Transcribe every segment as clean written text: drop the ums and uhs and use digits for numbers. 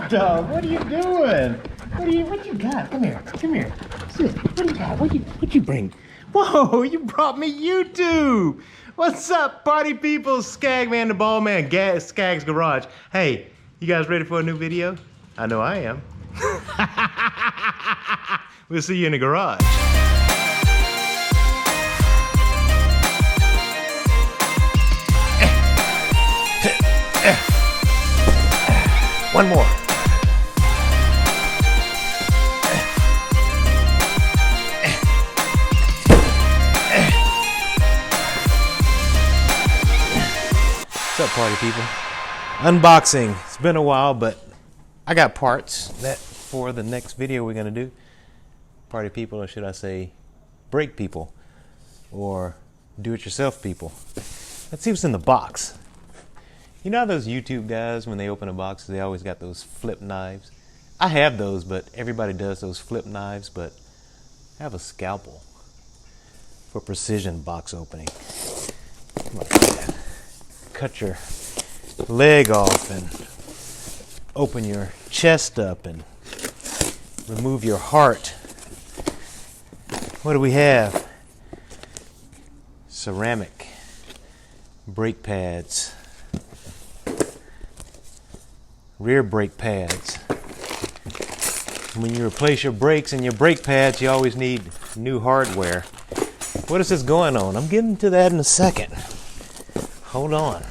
Dog, what are you doing? What you got? Come here. Sit. What do you got? What you bring? Whoa, you brought me YouTube. What's up, party people? Skagman the Ball Man, Skag's Garage. Hey, you guys ready for a new video? I know I am. We'll see you in the garage. One more. What's up, party people? Unboxing. It's been a while, but I got parts that for the next video we're gonna do. Party people, or should I say break people, or do-it-yourself people. Let's see what's in the box. You know how those YouTube guys, when they open a box, they always got those flip knives? I have those, but everybody does those flip knives, but I have a scalpel for precision box opening. Come on, cut your leg off and open your chest up and remove your heart. What do we have? Ceramic brake pads. Rear brake pads. When you replace your brakes and your brake pads, you always need new hardware. What is this going on? I'm getting to that in a second. Hold on.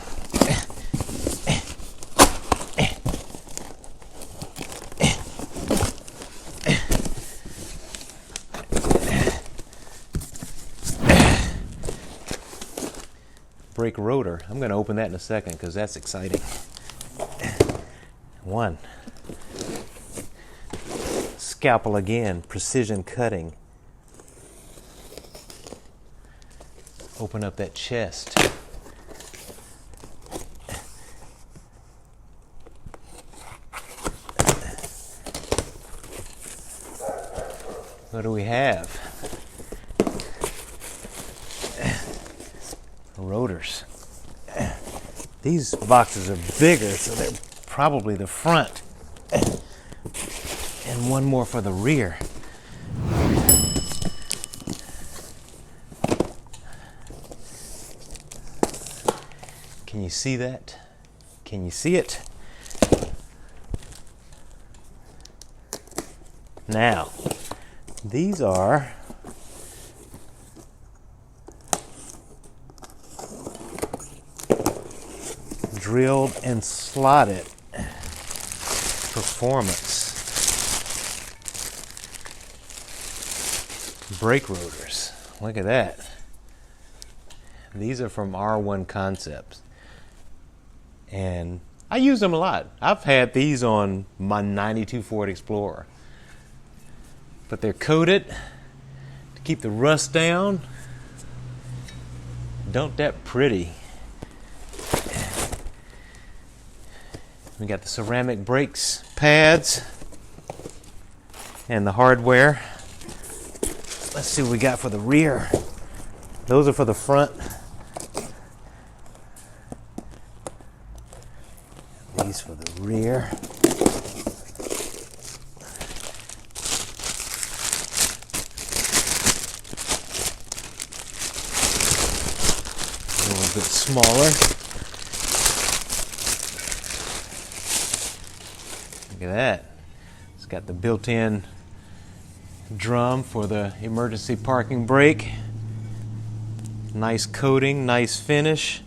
Brake rotor. I'm going to open that in a second because that's exciting. One. Scalpel again, precision cutting. Open up that chest. What do we have? Rotors. These boxes are bigger, so they're probably the front. And one more for the rear. Can you see that? Can you see it? Now, these are drilled and slotted performance brake rotors. Look at that. These are from R1 Concepts, and I use them a lot. I've had these on my '92 Ford Explorer, but they're coated to keep the rust down. Don't that pretty. We got the ceramic brakes pads and the hardware. Let's see what we got for the rear. Those are for the front. These for the rear. A little bit smaller. Look at that. It's got the built-in drum for the emergency parking brake. Nice coating, nice finish.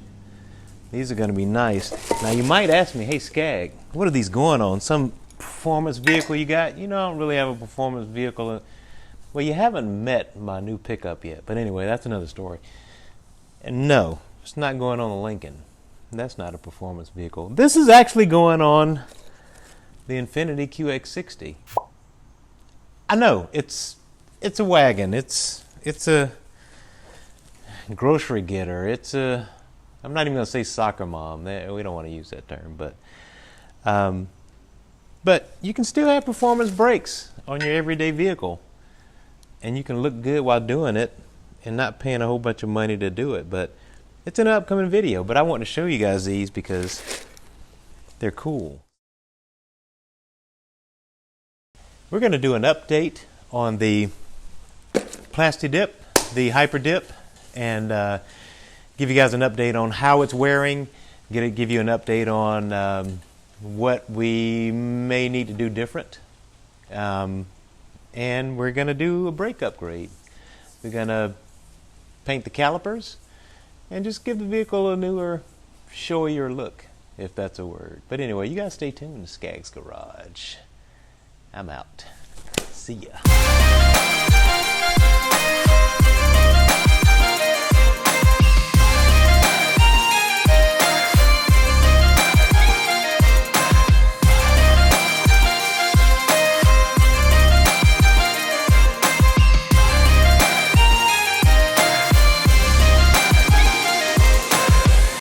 These are going to be nice. Now you might ask me, hey Skag, what are these going on? Some performance vehicle you got? You know, I don't really have a performance vehicle. Well, you haven't met my new pickup yet. But anyway, that's another story. And no, it's not going on the Lincoln. That's not a performance vehicle. This is actually going on the Infiniti QX60. I know it's a wagon. It's a grocery getter. It's a, I'm not even gonna say soccer mom. We don't want to use that term, but you can still have performance brakes on your everyday vehicle, and you can look good while doing it, and not paying a whole bunch of money to do it. But it's in an upcoming video. But I want to show you guys these because they're cool. We're going to do an update on the Plasti Dip, the Hyper Dip, and give you guys an update on how it's wearing, give you an update on what we may need to do different. And we're going to do a brake upgrade. We're going to paint the calipers and just give the vehicle a newer, showier look, if that's a word. But anyway, you guys stay tuned to Skaggs Garage. I'm out. See ya.